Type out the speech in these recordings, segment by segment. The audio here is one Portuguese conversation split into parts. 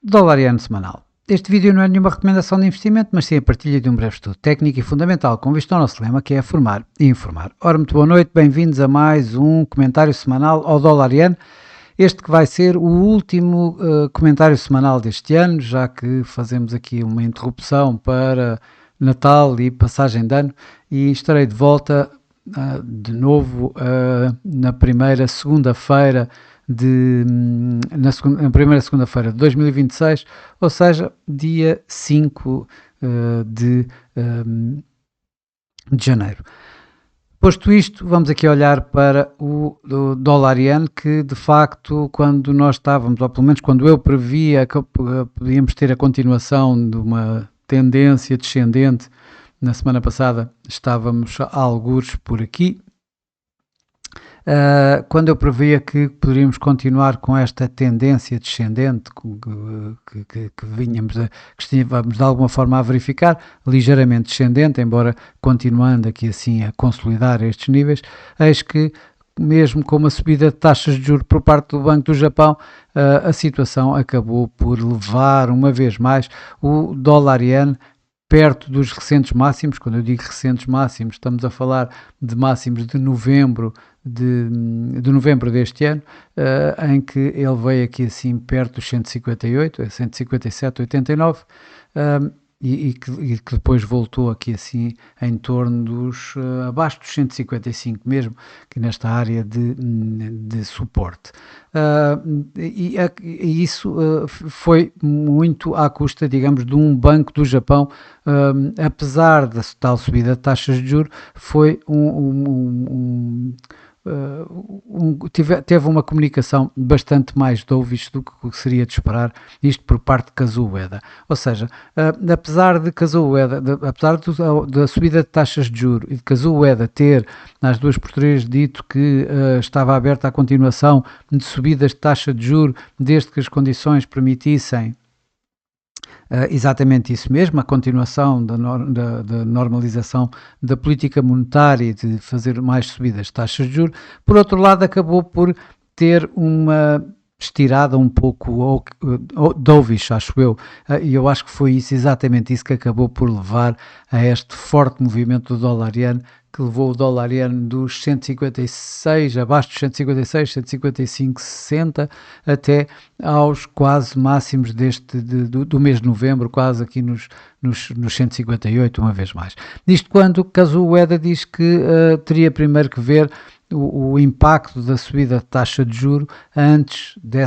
Dólar iene semanal. Este vídeo não é nenhuma recomendação de investimento, mas sim a partilha de um breve estudo técnico e fundamental com vista ao nosso lema, que é formar e informar. Ora, muito boa noite, bem-vindos a mais um comentário semanal ao dólar iene. Este que vai ser o último comentário semanal deste ano, já que fazemos aqui uma interrupção para Natal e passagem de ano, e estarei de volta de novo na primeira segunda-feira na primeira segunda-feira de 2026, ou seja, dia 5 de janeiro. Posto isto, vamos aqui olhar para o dólar iene, que de facto, quando nós estávamos, ou pelo menos quando eu previa que podíamos ter a continuação de uma tendência descendente, na semana passada estávamos a algures por aqui. Quando eu previa que poderíamos continuar com esta tendência descendente que estávamos de alguma forma a verificar, ligeiramente descendente, embora continuando aqui assim a consolidar estes níveis, eis que mesmo com uma subida de taxas de juros por parte do Banco do Japão, a situação acabou por levar uma vez mais o dólar iene perto dos recentes máximos. Quando eu digo recentes máximos, estamos a falar de máximos de novembro deste ano, em que ele veio aqui assim perto dos 158, 157,89, e que depois voltou aqui assim em torno dos abaixo dos 155 mesmo, que nesta área de suporte. E isso foi muito à custa, digamos, de um Banco do Japão. Apesar da tal subida de taxas de juros, foi teve uma comunicação bastante mais dovish do que seria de esperar, isto por parte de Kazuo Ueda. Ou seja, apesar de Kazuo Ueda, apesar da subida de taxas de juros e de Kazuo Ueda ter, nas duas posteriores, dito que estava aberta à continuação de subidas de taxa de juros, desde que as condições permitissem exatamente isso mesmo, a continuação da normalização da política monetária e de fazer mais subidas de taxas de juros. Por outro lado, acabou por ter uma estirada um pouco dovish, acho eu, e eu acho que foi exatamente isso que acabou por levar a este forte movimento do dólar iene, que levou o dólar iene dos 156, abaixo dos 156, 155, 60, até aos quase máximos do mês de novembro, quase aqui nos 158, uma vez mais. Isto quando Kazuo Ueda diz que teria primeiro que ver o impacto da subida de taxa de juro antes de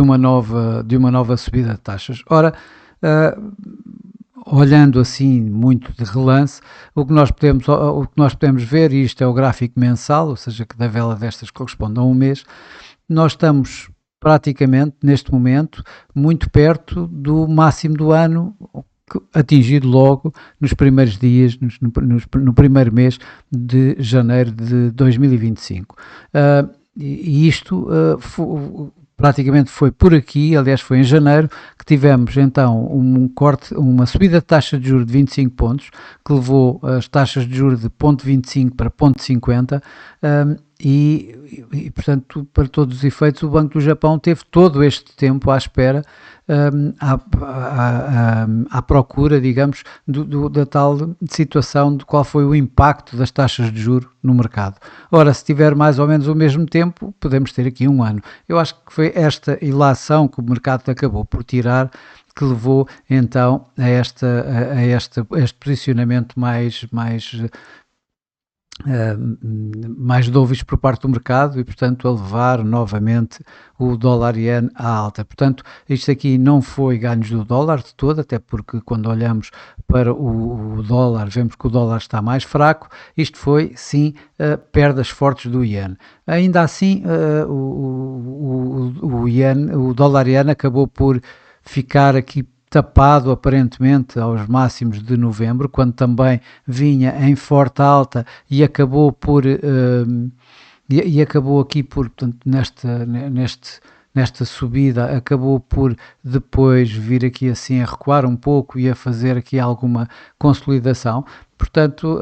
uma nova subida de taxas. Ora, olhando assim muito de relance, o que nós podemos ver, e isto é o gráfico mensal, ou seja, que da vela destas corresponde a um mês, nós estamos praticamente neste momento muito perto do máximo do ano, atingido logo nos primeiros dias, no primeiro mês de janeiro de 2025. E isto praticamente foi por aqui, aliás foi em janeiro, que tivemos então uma subida de taxa de juros de 25 pontos, que levou as taxas de juros de 0,25 para 0,50, e portanto, para todos os efeitos, o Banco do Japão teve todo este tempo à espera, à procura, digamos, da tal situação de qual foi o impacto das taxas de juros no mercado. Ora, se tiver mais ou menos o mesmo tempo, podemos ter aqui um ano. Eu acho que foi esta ilação que o mercado acabou por tirar que levou então a este posicionamento mais dovish por parte do mercado e, portanto, a levar novamente o dólar iene à alta. Portanto, isto aqui não foi ganhos do dólar de todo, até porque quando olhamos para o dólar, vemos que o dólar está mais fraco. Isto foi, sim, perdas fortes do iene. Ainda assim, o dólar iene acabou por ficar aqui tapado aparentemente aos máximos de novembro, quando também vinha em forte alta e acabou por acabou aqui por, portanto, nesta subida, acabou por depois vir aqui assim a recuar um pouco e a fazer aqui alguma consolidação. Portanto,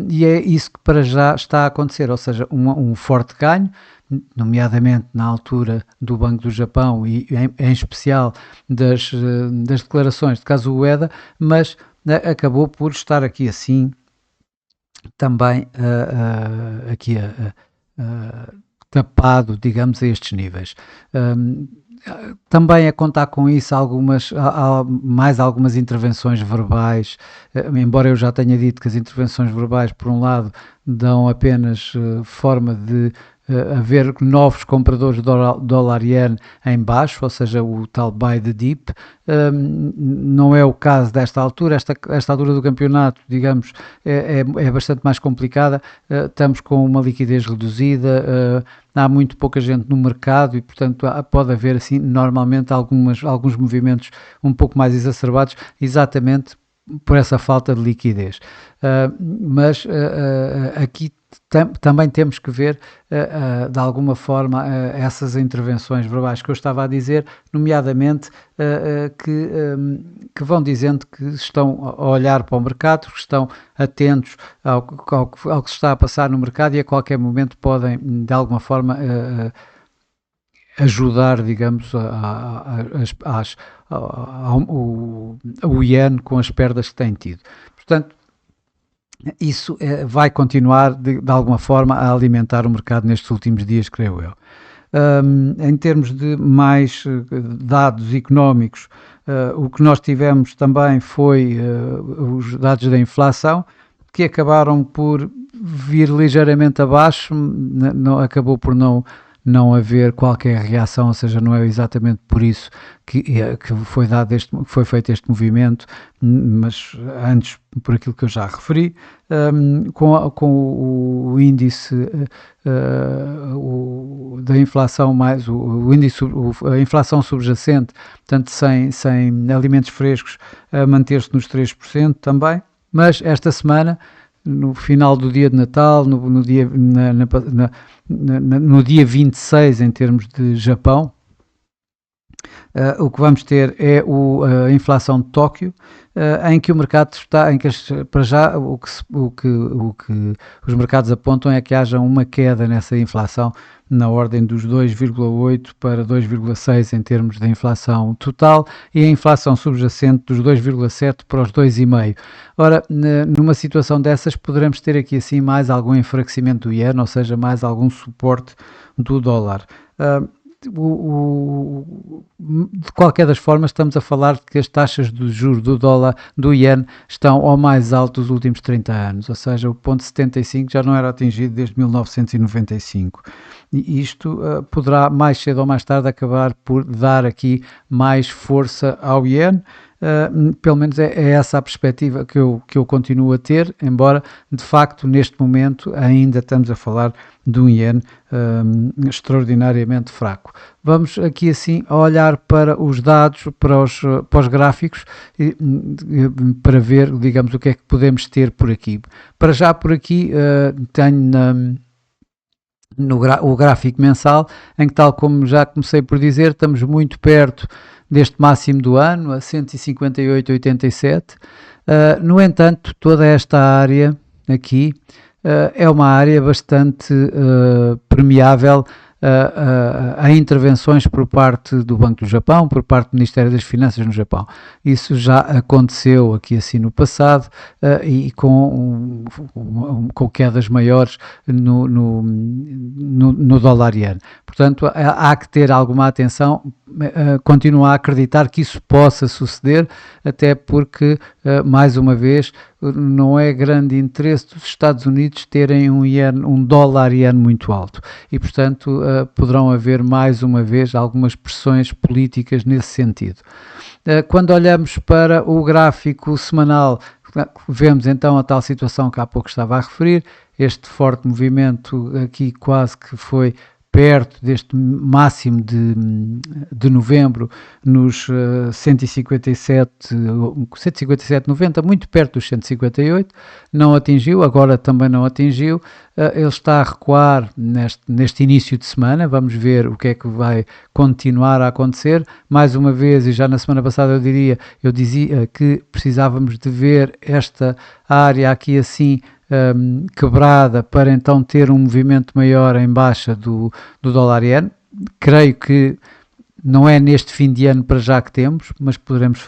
e é isso que para já está a acontecer, ou seja, um forte ganho nomeadamente na altura do Banco do Japão e em especial das declarações de Kazuo Ueda, mas acabou por estar aqui assim também aqui tapado, digamos, a estes níveis. Também a contar com isso mais algumas intervenções verbais, embora eu já tenha dito que as intervenções verbais, por um lado, dão apenas forma de haver novos compradores de dólar-yen em baixo, ou seja, o tal buy the dip. Não é o caso desta altura. Esta altura do campeonato, digamos, é bastante mais complicada. Estamos com uma liquidez reduzida, há muito pouca gente no mercado e, portanto, pode haver, assim, normalmente alguns movimentos um pouco mais exacerbados, exatamente por essa falta de liquidez. Mas aqui também temos que ver, de alguma forma, essas intervenções verbais que eu estava a dizer, nomeadamente que vão dizendo que estão a olhar para o mercado, que estão atentos ao que se está a passar no mercado e a qualquer momento podem, de alguma forma, ajudar, digamos, o iene com as perdas que tem tido. Portanto, isso vai continuar de alguma forma a alimentar o mercado nestes últimos dias, creio eu. Em termos de mais dados económicos, o que nós tivemos também foi os dados da inflação, que acabaram por vir ligeiramente abaixo, acabou por não haver qualquer reação, ou seja, não é exatamente por isso que foi feito este movimento, mas antes por aquilo que eu já referi, com o índice da inflação mais o índice, a inflação subjacente, portanto sem alimentos frescos, a manter-se nos 3% também, mas esta semana, no final do dia de Natal, no dia 26 em termos de Japão, o que vamos ter é a inflação de Tóquio, em que o mercado está, para já o que os mercados apontam é que haja uma queda nessa inflação na ordem dos 2,8 para 2,6 em termos da inflação total e a inflação subjacente dos 2,7 para os 2,5. Ora, numa situação dessas poderemos ter aqui assim mais algum enfraquecimento do iene, ou seja, mais algum suporte do dólar. De qualquer das formas, estamos a falar de que as taxas de juros do dólar, do iene, estão ao mais alto dos últimos 30 anos, ou seja, o ponto 75 já não era atingido desde 1995. E isto poderá mais cedo ou mais tarde acabar por dar aqui mais força ao iene. Pelo menos é essa a perspectiva que eu continuo a ter, embora de facto neste momento ainda estamos a falar de um iene extraordinariamente fraco. Vamos aqui assim a olhar para os dados, para os gráficos, para ver, digamos, o que é que podemos ter por aqui. Para já por aqui tenho o gráfico mensal, em que, tal como já comecei por dizer, estamos muito perto deste máximo do ano, a 158,87. No entanto, toda esta área aqui é uma área bastante permeável a intervenções por parte do Banco do Japão, por parte do Ministério das Finanças no Japão. Isso já aconteceu aqui assim no passado e com quedas maiores no dólar-iene. Portanto, há que ter alguma atenção, continuar a acreditar que isso possa suceder, até porque, mais uma vez, não é grande interesse dos Estados Unidos terem um dólar-iene muito alto e, portanto, poderão haver mais uma vez algumas pressões políticas nesse sentido. Quando olhamos para o gráfico semanal, vemos então a tal situação que há pouco estava a referir, este forte movimento aqui quase que foi perto deste máximo de novembro, nos 157,90, muito perto dos 158, não atingiu, agora também não atingiu, ele está a recuar neste início de semana, vamos ver o que é que vai continuar a acontecer, mais uma vez, e já na semana passada eu dizia que precisávamos de ver esta área aqui assim, quebrada para então ter um movimento maior em baixa do dólar-iene. Creio que não é neste fim de ano para já que temos, mas podemos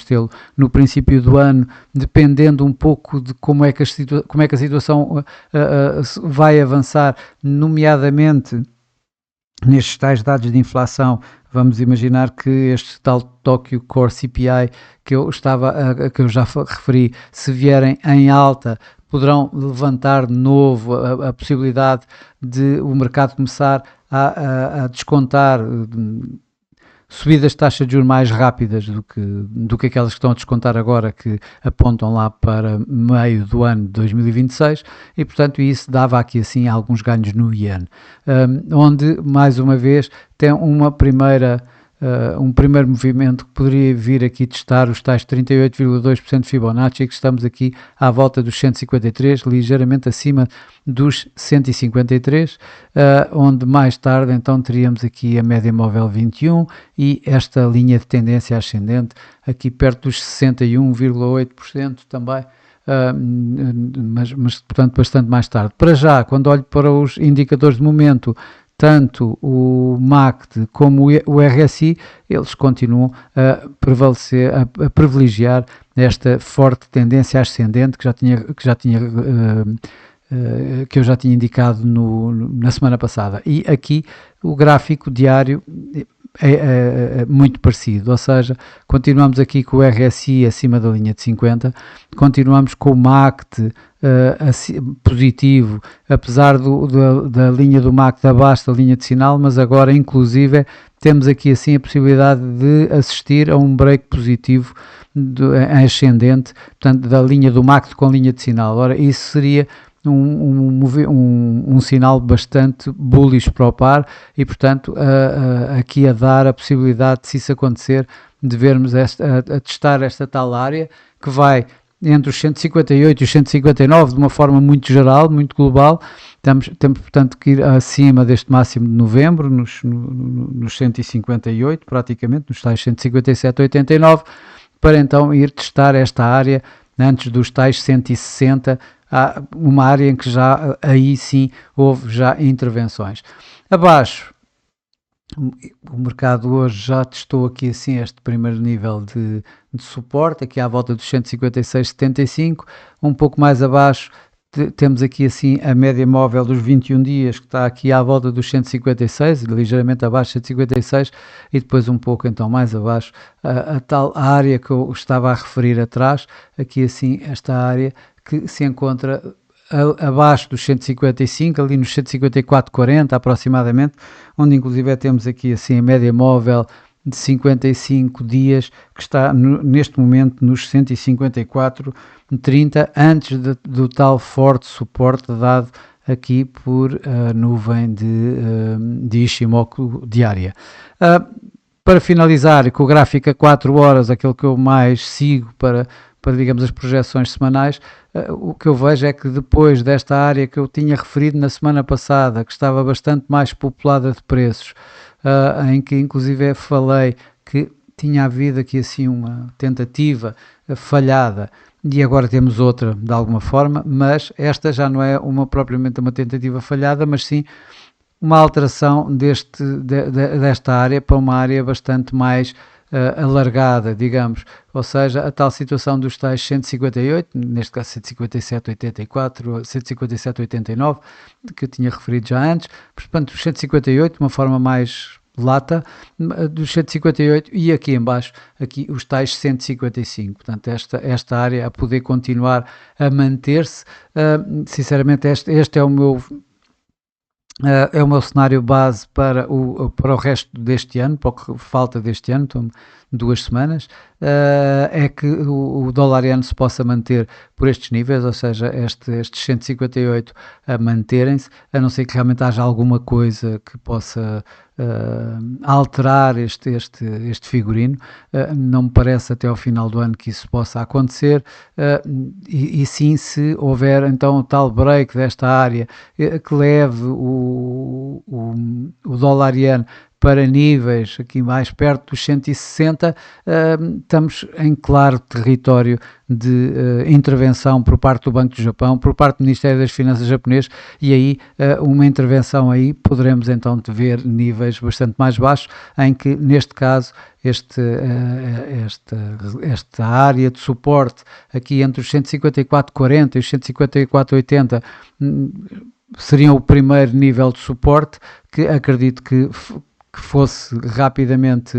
tê-lo no princípio do ano, dependendo um pouco de como é que a situação vai avançar, nomeadamente nestes tais dados de inflação. Vamos imaginar que este tal Tokyo Core CPI que eu já referi, se vierem em alta, poderão levantar de novo a possibilidade de o mercado começar a descontar subidas de taxa de juros mais rápidas do que aquelas que estão a descontar agora, que apontam lá para meio do ano de 2026, e portanto isso dava aqui assim alguns ganhos no iene, onde mais uma vez tem um primeiro movimento que poderia vir aqui testar os tais 38,2% de Fibonacci, que estamos aqui à volta dos 153, ligeiramente acima dos 153, onde mais tarde então teríamos aqui a média móvel 21 e esta linha de tendência ascendente aqui perto dos 61,8% também. Mas portanto bastante mais tarde. Para já, quando olho para os indicadores de momento, tanto o MACD como o RSI, eles continuam a prevalecer, a privilegiar esta forte tendência ascendente que eu já tinha indicado na semana passada. E aqui o gráfico diário é muito parecido, ou seja, continuamos aqui com o RSI acima da linha de 50, continuamos com o MACD positivo, apesar da linha do MACD abaixo da linha de sinal, mas agora inclusive temos aqui assim a possibilidade de assistir a um break positivo em ascendente, portanto da linha do MACD com a linha de sinal. Ora, isso seria um sinal bastante bullish para o par e, portanto, aqui a dar a possibilidade, se isso acontecer, de vermos a testar esta tal área que vai entre os 158 e os 159 de uma forma muito geral, muito global. Temos portanto que ir acima deste máximo de novembro, nos 158 praticamente, nos tais 157,89, para então ir testar esta área antes dos tais 160, uma área em que já aí sim houve já intervenções. Abaixo, o mercado hoje já testou aqui assim este primeiro nível de suporte, aqui à volta dos 156,75, um pouco mais abaixo temos aqui assim a média móvel dos 21 dias, que está aqui à volta dos 156, ligeiramente abaixo de 156, e depois um pouco então mais abaixo a tal área que eu estava a referir atrás, aqui assim esta área que se encontra abaixo dos 155, ali nos 154,40 aproximadamente, onde inclusive temos aqui assim a média móvel de 55 dias, que está neste momento nos 154,30, antes do tal forte suporte dado aqui por nuvem de Ishimoku diária. Para finalizar, com o gráfico a 4 horas, aquele que eu mais sigo para digamos, as projeções semanais, o que eu vejo é que depois desta área que eu tinha referido na semana passada, que estava bastante mais populada de preços, em que inclusive falei que tinha havido aqui assim uma tentativa falhada, e agora temos outra de alguma forma, mas esta já não é propriamente uma tentativa falhada, mas sim uma alteração desta área para uma área bastante mais alargada, digamos, ou seja, a tal situação dos tais 158, neste caso 157,84, 157,89, que eu tinha referido já antes, portanto, os 158, de uma forma mais lata, dos 158, e aqui em baixo, aqui os tais 155, portanto, esta área a poder continuar a manter-se, sinceramente, este é o meu cenário base para o resto deste ano, para o que falta deste ano, então 2 semanas, é que o dólar-iene se possa manter por estes níveis, ou seja, estes 158 a manterem-se, a não ser que realmente haja alguma coisa que possa alterar este figurino. Não me parece até ao final do ano que isso possa acontecer, e sim, se houver então o tal break desta área que leve o dólar-iene para níveis aqui mais perto dos 160, estamos em claro território de intervenção por parte do Banco do Japão, por parte do Ministério das Finanças japonês, e aí uma intervenção aí poderemos então ver níveis bastante mais baixos, em que neste caso esta área de suporte aqui entre os 154,40 e os 154,80 seriam o primeiro nível de suporte, que acredito que fosse rapidamente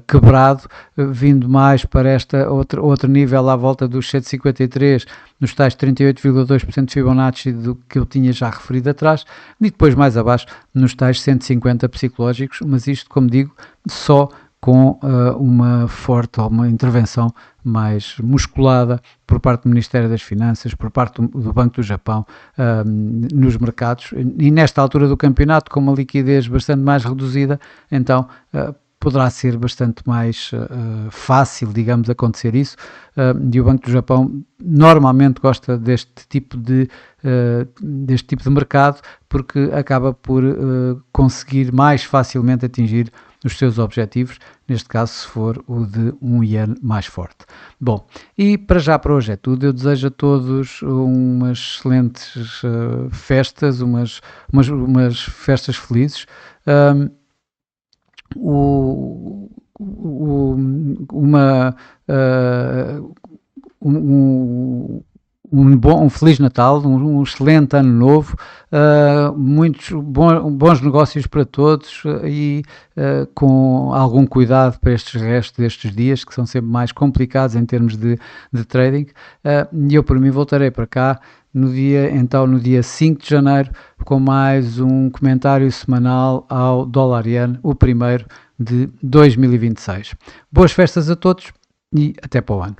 quebrado, vindo mais para esta outro nível à volta dos 153, nos tais 38,2% de Fibonacci do que eu tinha já referido atrás, e depois mais abaixo nos tais 150 psicológicos, mas isto, como digo, só com uma forte ou uma intervenção mais musculada por parte do Ministério das Finanças, por parte do Banco do Japão, nos mercados, e nesta altura do campeonato, com uma liquidez bastante mais reduzida, então poderá ser bastante mais fácil, digamos, acontecer isso, e o Banco do Japão normalmente gosta deste tipo de mercado, porque acaba por conseguir mais facilmente atingir os seus objetivos, neste caso se for o de um iene mais forte. Bom, e para hoje é tudo. Eu desejo a todos umas excelentes festas, umas festas felizes. Um Feliz Natal, um excelente Ano Novo, muitos bons negócios para todos, e com algum cuidado para estes restos destes dias, que são sempre mais complicados em termos de trading, e eu por mim voltarei para cá no dia 5 de janeiro, com mais um comentário semanal ao dólar-iene, o primeiro de 2026. Boas festas a todos e até para o ano.